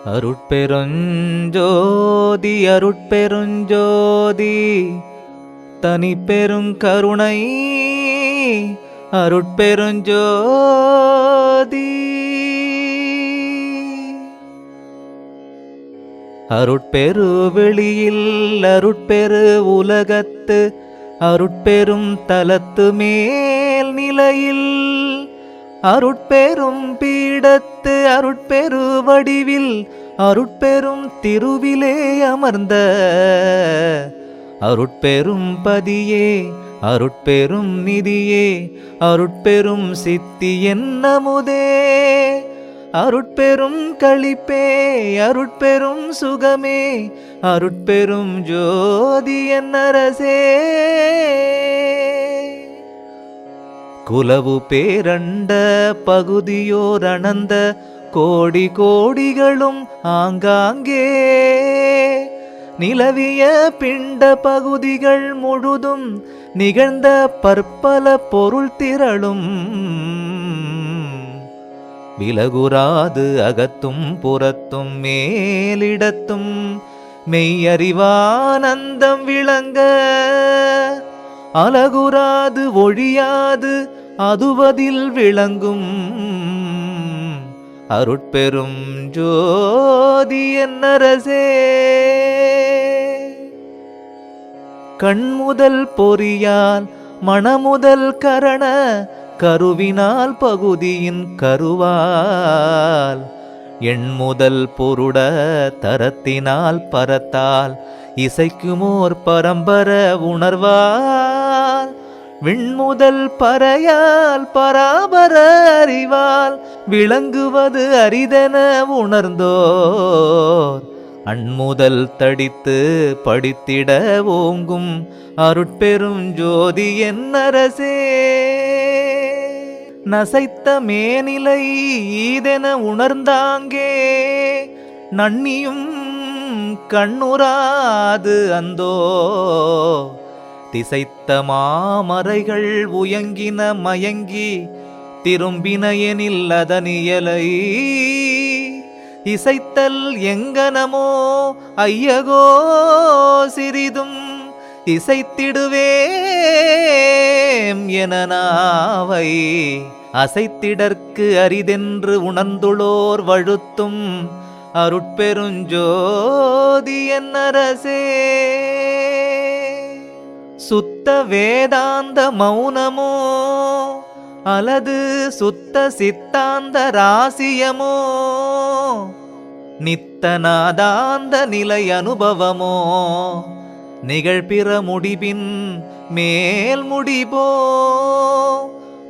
அருட்பெருஞ்சோதி அருட்பெருஞ்சோதி தனி பெருங்கருணை அருட்பெருஞ்சோதி. அருட்பெரு வெளியில் அருட்பெரு உலகத்து அருட்பெரும் தலத்து மேல் நிலையில் அருட்பெரும் பீடத்து அருட்பெரு வடிவில் அருட்பெரும் திருவிலே அமர்ந்த அருட்பெரும் பதியே அருட்பெரும் நிதியே அருட்பெரும் சித்தி என்னமுதே அருட்பெரும் களிப்பே அருட்பெரும் சுகமே அருட்பெரும் ஜோதி என்னரசே. குலவு பேரண்ட பகுதியோர் அனந்த கோடி கோடிகளும் ஆங்காங்கே நிலவிய பிண்ட பகுதிகள் முழுதும் நிகழ்ந்த பற்பல பொருள் திரளும் விலகுராது அகத்தும் புறத்தும் மேலிடத்தும் மெய்யறிவானந்தம் விளங்க அலகுராது ஒழியாது அதுவதில் விளங்கும் அருட்பெரும் ஜோதி என்னரசே. கண்முதல் பொறியால் மனமுதல் கரண கருவினால் பகுதியின் கருவால் எண்முதல் பொருட தரத்தினால் பரத்தால் இசைக்குமோர் பரம்பர உணர்வால் விண்முதல் பறையால் பராபர அறிவால் விளங்குவது அரிதென உணர்ந்தோர் அண்முதல் தடித்து படித்திட ஓங்கும் அருட்பெரும் ஜோதி என்னரசே. நசைத்த மேனிலை ஈதென உணர்ந்தாங்கே நன்னியும் கண்ணுராது அந்தோ திசைத்த மாமரைகள் உயங்கின மயங்கி திரும்பின எனில் அதனியலை இசைத்தல் எங்கனமோ ஐயகோ சிறிதும் இசைத்திடுவேம் என நாவை அசைத்திடற்கு அரிதென்று உணர்ந்துளோர் வழுத்தும் அருட்பெருஞ்சோதி என்னரசே. சுத்த வேதாந்த மௌனமோ அல்லது சுத்த சித்தாந்த ராசியமோ நித்தநாதாந்த நிலை அனுபவமோ நிகழ்பிற முடிபின் மேல் முடிபோ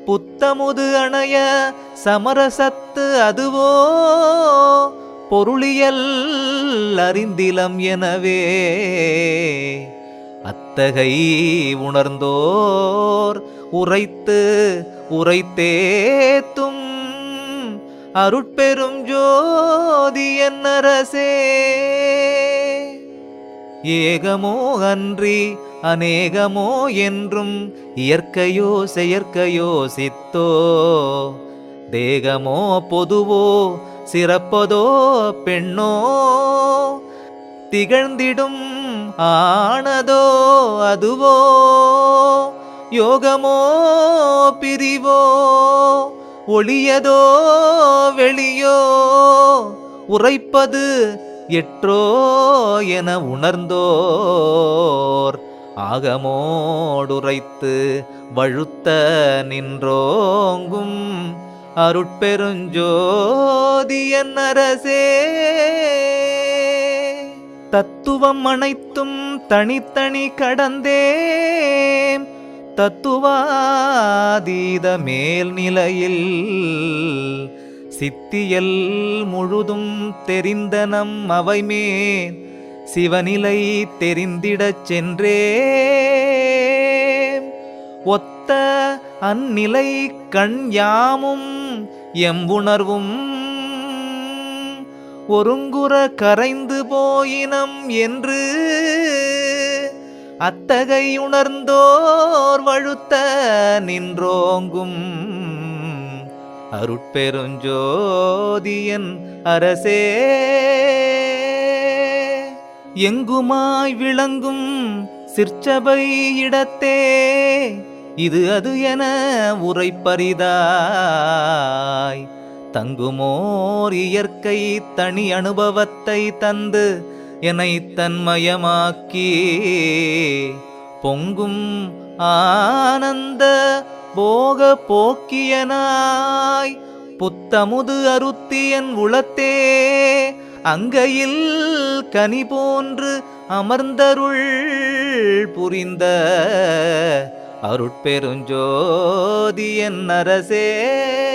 புத்தமுது அணைய சமரசத்து அதுவோ பொருளியல் அறிந்திலம் எனவே அத்தகை உணர்ந்தோர் உரைத்து உரைத்தேத்தும் அருட்பெரும் ஜோதி என்னரசே. ஏகமோ அன்றி அநேகமோ என்றும் இயற்கையோ செயற்கையோ சித்தோ தேகமோ பொதுவோ சிறப்பதோ பெண்ணோ திகழ்ந்திடும் ஆனதோ அதுவோ யோகமோ பிரிவோ ஒளியதோ வெளியோ உரைப்பது எற்றோ என உணர்ந்தோர் ஆகமோடுரைத்து வழுத்த நின்றோங்கும் அருட்பெருஞ்சோதி என்னரசே. தத்துவம் அனைத்தும் தனித்தனி கடந்தேம் தத்துவாதீத மேல்நிலையில் சித்தியல் முழுதும் தெரிந்தனம் அவைமேல் சிவநிலை தெரிந்திடச் சென்றே ஒத்த அந்நிலை கண் யாமும் எம்புணர்வும் ஒருங்குற கரைந்து போயினம் என்று அத்தகை உணர்ந்தோர் வழுத்த நின்றோங்கும் அருட்பெருஞ்சோதியன் அரசே. எங்குமாய் விளங்கும் சிற்சபை இடத்தே இது அது என உரைப்பரிதாய் தங்குமோர் இயற்கை தனி அனுபவத்தை தந்து என்னை தன்மயமாக்கி பொங்கும் ஆனந்த போக போக்கியனாய் புத்தமுது அருத்தியன் உளத்தே அங்கையில் கனி போன்று அமர்ந்தருள் புரிந்த அருட்பெருஞ்சோதி என் அரசே.